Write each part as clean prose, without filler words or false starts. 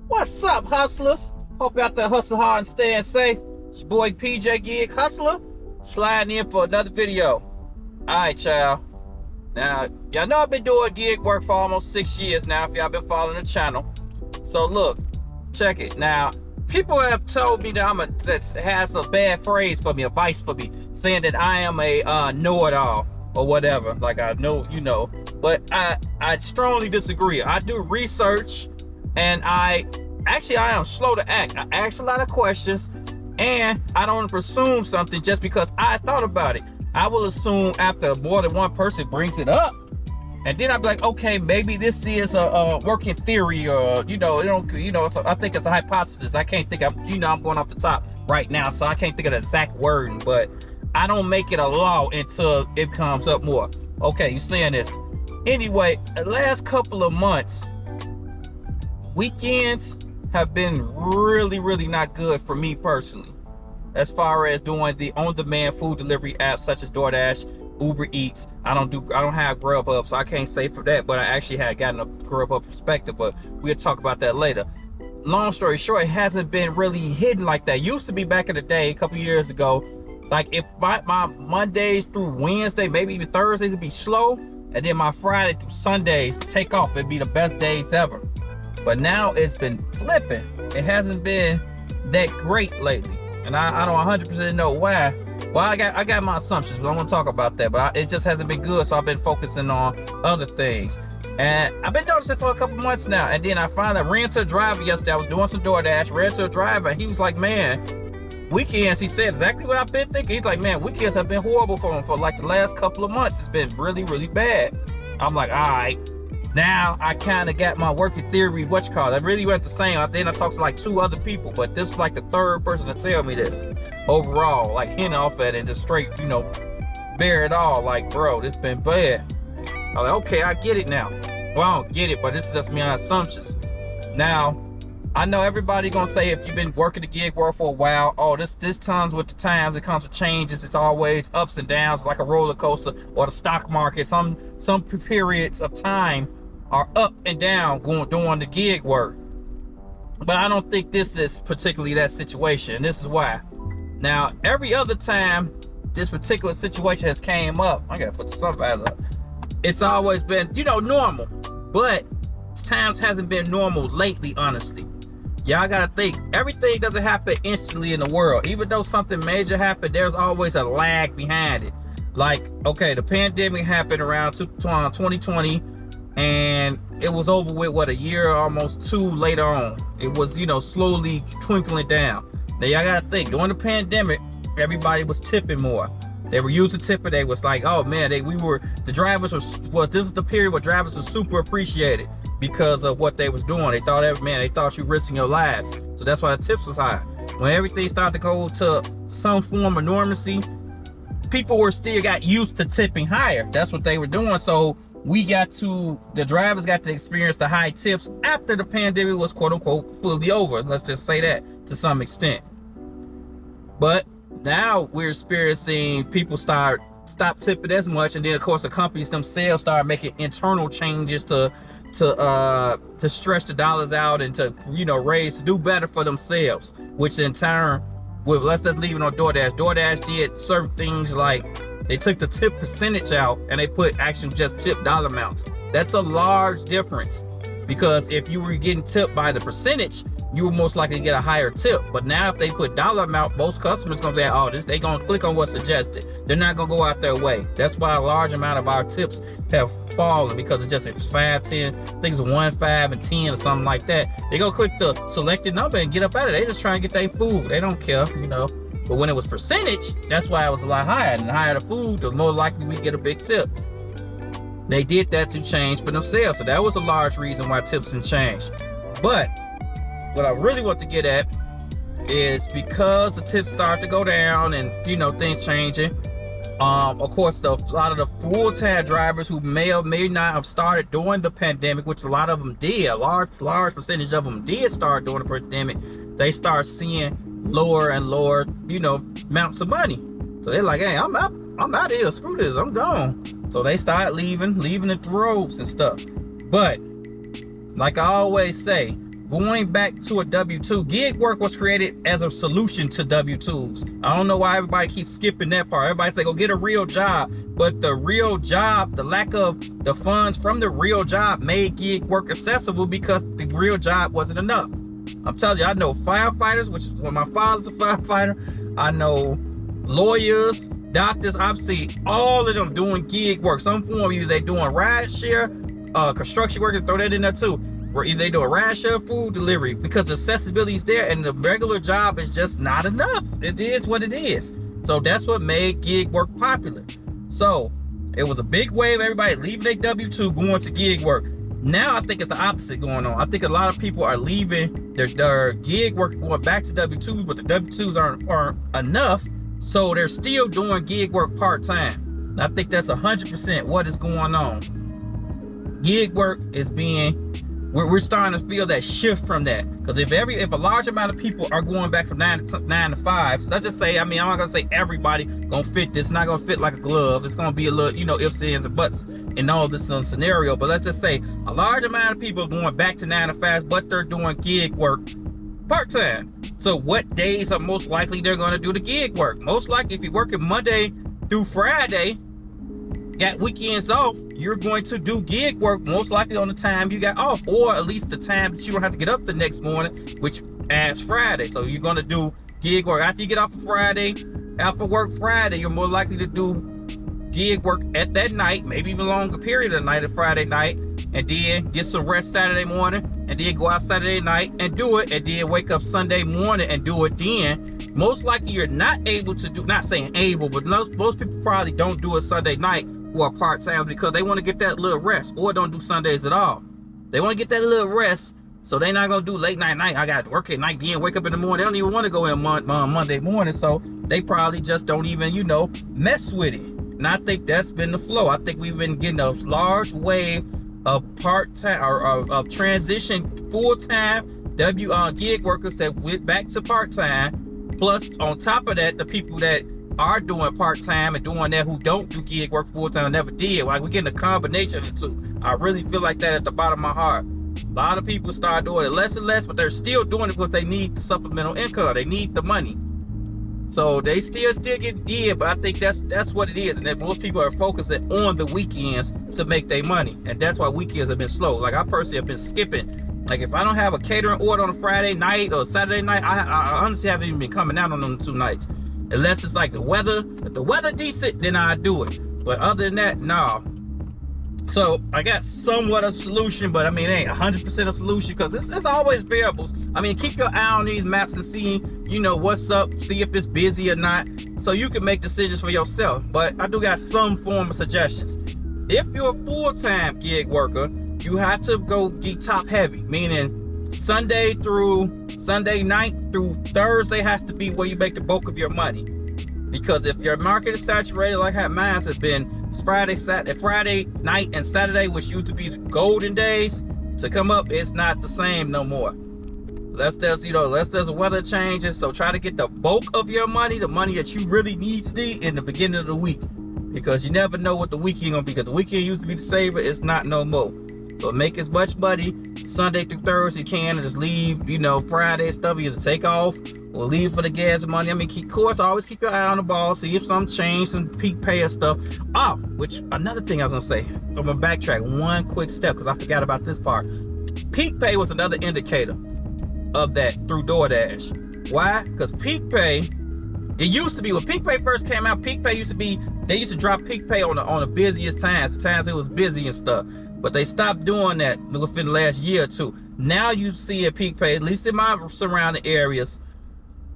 What's up, hustlers? Hope you out there hustling hard and staying safe. It's your boy PJ Gig Hustler, sliding in for another video. Alright, y'all. Now, y'all know I've been doing gig work for almost 6 years now, if y'all been following the channel. So look, check it. Now, people have told me that that has a bad phrase for me, advice for me, saying that I am a know-it-all or whatever. Like I know, you know. But I strongly disagree. I do research, and I am slow to act. I ask a lot of questions, and I don't presume something just because I thought about it. I will assume after more than one person brings it up, and then I'll be like, okay, maybe this is a working theory, or so I think it's a hypothesis. I can't think of, I'm going off the top right now, so I can't think of the exact wording, but I don't make it a law until it comes up more. Okay, you saying this? Anyway, the last couple of months, weekends have been really not good for me personally, as far as doing the on-demand food delivery apps such as Doordash, Uber Eats. I don't have Grubhub, so I can't say for that, but I actually had gotten a Grubhub perspective, but we'll talk about that later. Long story short, it hasn't been really hidden like that. Used to be back in the day, a couple years ago, like if my Mondays through Wednesday, maybe even Thursdays would be slow, and then my Friday through Sundays take off. It'd be the best days ever. But now it's been flipping. It hasn't been that great lately, and I don't 100% know why. Well, I got my assumptions, but I'm gonna talk about that. But it just hasn't been good, so I've been focusing on other things. And I've been noticing for a couple months now. And then I finally ran to a driver yesterday. I was doing some DoorDash, ran to a driver, and he was like, man, weekends, he said exactly what I've been thinking. He's like, man, weekends have been horrible for him for like the last couple of months. It's been really bad. I'm like, all right. Now I kind of got my working theory, I really went the same. Then I talked to like 2 other people, but this is like the 3rd person to tell me this overall, like hint off at it and just straight, bear it all. Like, bro, this been bad. I'm like, okay, I get it now. Well, I don't get it, but this is just my assumptions. Now, I know everybody gonna say, if you've been working the gig work for a while, oh, this comes with the times, it comes with changes, it's always ups and downs like a roller coaster, or the stock market. Some periods of time are up and down doing the gig work. But I don't think this is particularly that situation, and this is why. Now, every other time this particular situation has came up, I gotta put the sunrise up, it's always been, normal. But times hasn't been normal lately, honestly. Y'all gotta think, everything doesn't happen instantly in the world. Even though something major happened, there's always a lag behind it. Like, okay, the pandemic happened around 2020, and it was over with, what, a year, almost 2 later on. It was, slowly twinkling down. Now y'all gotta think, during the pandemic, everybody was tipping more. They were used to tipping. They was like, oh man, this was the period where drivers were super appreciated because of what they was doing. They thought you were risking your lives. So that's why the tips was high. When everything started to go to some form of normalcy, people still got used to tipping higher. That's what they were doing. So the drivers got to experience the high tips after the pandemic was quote unquote fully over. Let's just say that to some extent. But now we're experiencing people stop tipping as much, and then of course the companies themselves start making internal changes to stretch the dollars out and to to do better for themselves, which in turn, let's just leave it on Doordash. Doordash did certain things, like they took the tip percentage out and they put actually just tip dollar amounts. That's a large difference, because if you were getting tipped by the percentage, you were most likely to get a higher tip. But now if they put dollar amount, most customers gonna say, oh, they gonna click on what's suggested. They're not gonna go out their way. That's why a large amount of our tips have fallen, because it's 5, 10, I think it's 1, 5, and 10 or something like that. They gonna click the selected number and get up out of it. They just trying to get their food. They don't care, But when it was percentage, that's why it was a lot higher. And the higher the food, the more likely we get a big tip. They did that to change for themselves. So that was a large reason why tips didn't change. But what I really want to get at is, because the tips start to go down and things changing, of course a lot of the full-time drivers who may or may not have started during the pandemic, which a lot of them did, a large percentage of them did start during the pandemic, they start seeing lower and lower amounts of money. So they're like, hey, I'm out of here, screw this, I'm gone. So they start leaving the roads and stuff. But like I always say, going back to a W-2. Gig work was created as a solution to W-2s. I don't know why everybody keeps skipping that part. Everybody say go get a real job, but the real job, the lack of the funds from the real job made gig work accessible because the real job wasn't enough. I'm telling you, I know firefighters, which is when my father's a firefighter. I know lawyers, doctors. I've seen all of them doing gig work. Some form, either they doing ride share, construction workers, throw that in there too. Or either they do a ride share, food delivery, because the accessibility is there and the regular job is just not enough. It is what it is. So that's what made gig work popular. So it was a big wave, everybody leaving their W-2, going to gig work. Now I think it's the opposite going on. I think a lot of people are leaving their gig work, going back to W-2s, but the W-2s aren't enough. So they're still doing gig work part-time. And I think that's 100% what is going on. Gig work is we're starting to feel that shift from that. Because if a large amount of people are going back from 9 to 5, so let's just say, I'm not gonna say everybody gonna fit this. It's not gonna fit like a glove. It's gonna be a little, ifs, ands, and buts in all this little scenario. But let's just say a large amount of people are going back to 9 to 5, but they're doing gig work part-time. So what days are most likely they're gonna do the gig work? Most likely, if you're working Monday through Friday, got weekends off, you're going to do gig work most likely on the time you got off, or at least the time that you don't have to get up the next morning, which adds Friday. So you're going to do gig work after you get off of Friday. After work Friday, you're more likely to do gig work at that night, maybe even longer period of the night, of Friday night, and then get some rest Saturday morning, and then go out Saturday night and do it, and then wake up Sunday morning and do it then. Most likely you're not able to do, not saying able, but most people probably don't do it Sunday night who are part-time because they want to get that little rest, or don't do Sundays at all. They want to get that little rest, so they're not going to do late night. I got to work at night, then wake up in the morning. They don't even want to go in Monday morning, so they probably just don't even, mess with it. And I think that's been the flow. I think we've been getting a large wave of part-time or of transition full-time gig workers that went back to part-time. Plus, on top of that, the people that are doing part-time and doing that who don't do gig work full-time never did. Like, we're getting a combination of the two. I really feel like that at the bottom of my heart. A lot of people start doing it less and less, but they're still doing it because they need the supplemental income. They need the money. So they still get did, but I think that's what it is. And that most people are focusing on the weekends to make their money. And that's why weekends have been slow. Like, I personally have been skipping. Like, if I don't have a catering order on a Friday night or Saturday night, I honestly haven't even been coming out on them 2 nights. Unless it's like the weather. If the weather decent, then I do it. But other than that, no. So I got somewhat of a solution, but it ain't 100% a solution because it's always variables. Keep your eye on these maps and see, what's up, see if it's busy or not, so you can make decisions for yourself. But I do got some form of suggestions. If you're a full-time gig worker, you have to go get top heavy, meaning Sunday night through Thursday has to be where you make the bulk of your money. Because if your market is saturated like how mine has been, Friday night and Saturday, which used to be the golden days, to come up, it's not the same no more. Unless there's weather changes. So try to get the bulk of your money, the money that you really need to do in the beginning of the week. Because you never know what the weekend gonna be. Because the weekend used to be the saver, it's not no more. So make as much money Sunday through Thursday you can, and just leave, Friday stuff you just take off or leave for the gas money. Always keep your eye on the ball, see if something changed, some peak pay or stuff. Which another thing I was gonna say, I'm gonna backtrack one quick step because I forgot about this part. Peak pay was another indicator of that through DoorDash. Why? Because peak pay, it used to be when peak pay first came out, peak pay used to be, they used to drop peak pay on the busiest times it was busy and stuff. But they stopped doing that within the last year or two. Now you see a peak pay, at least in my surrounding areas.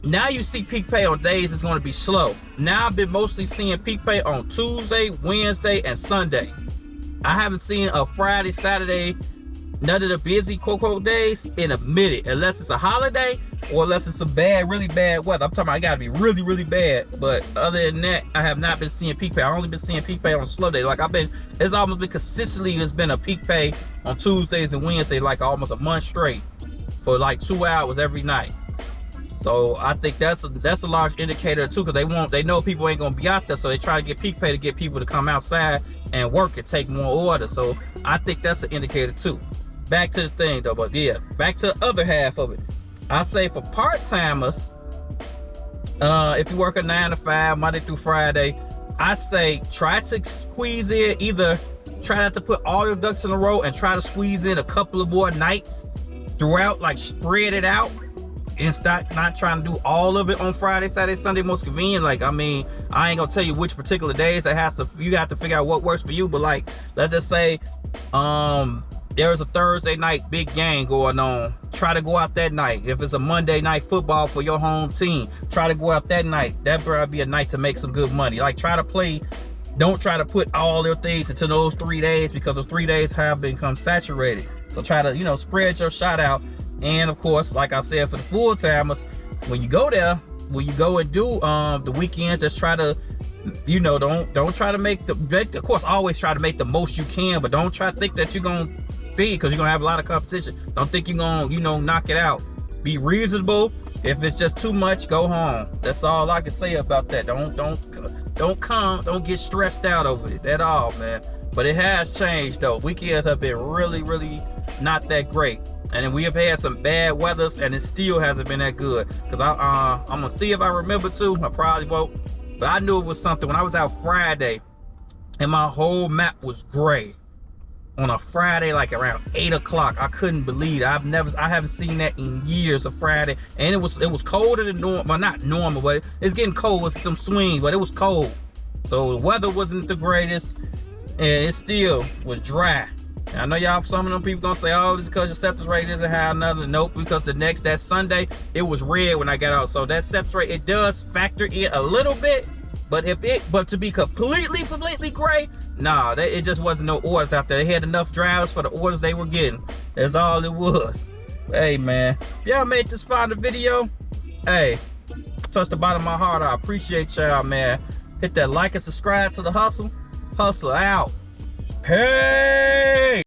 Now you see peak pay on days it's going to be slow. Now I've been mostly seeing peak pay on Tuesday, Wednesday, and Sunday. I haven't seen a Friday, Saturday, none of the busy quote days in a minute, unless it's a holiday or unless it's some really bad weather. I'm talking about it gotta be really, really bad. But other than that, I have not been seeing peak pay. I've only been seeing peak pay on a slow day. Like it's almost been consistently, it's been a peak pay on Tuesdays and Wednesdays, like almost a month straight for like 2 hours every night. So I think that's a large indicator too, because they know people ain't gonna be out there, so they try to get peak pay to get people to come outside and work and take more orders. So I think that's an indicator too. back to the thing though. But yeah, back to the other half of it. I say for part-timers, if you work a 9 to 5 Monday through Friday, I say try to squeeze in, either try not to put all your ducks in a row and try to squeeze in a couple of more nights throughout, like spread it out and start not trying to do all of it on Friday, Saturday, Sunday, most convenient. Like, I mean, I ain't gonna tell you which particular days. You have to figure out what works for you. But like, let's just say there's a Thursday night big game going on. Try to go out that night. If it's a Monday night football for your home team, try to go out that night. That would be a night to make some good money. Like, try to play. Don't try to put all your things into those 3 days, because those 3 days have become saturated. So try to, you know, spread your shot out. And of course, like I said, for the full-timers, when you go there, when you go and do the weekends, just try to, you know, don't try to make of course, always try to make the most you can, but don't try to think that you're gonna be, because you're gonna have a lot of competition. Don't think you're gonna, you know, knock it out. Be reasonable. If it's just too much, go home. That's all I can say about that. Don't get stressed out over it at all, man. But it has changed though. Weekends have been really, really not that great. And then we have had some bad weathers, and it still hasn't been that good. Cause I'm gonna see if I remember to. I probably won't, but I knew it was something when I was out Friday, and my whole map was gray on a Friday, like around 8 o'clock. I couldn't believe it. I haven't seen that in years, of Friday, and it was colder than normal. Well, not normal, but it's getting cold with some swing, but it was cold. So the weather wasn't the greatest, and it still was dry. I know y'all, some of them people gonna say, oh, it's because your acceptance rate isn't high enough. Nope, because that Sunday, it was red when I got out. So that acceptance rate, it does factor in a little bit, but to be completely gray, nah, it just wasn't no orders out there. They had enough drivers for the orders they were getting. That's all it was. Hey man, if y'all made this far in the video, hey, touch the bottom of my heart. I appreciate y'all, man. Hit that like and subscribe to the hustle. Hustle out. Hey!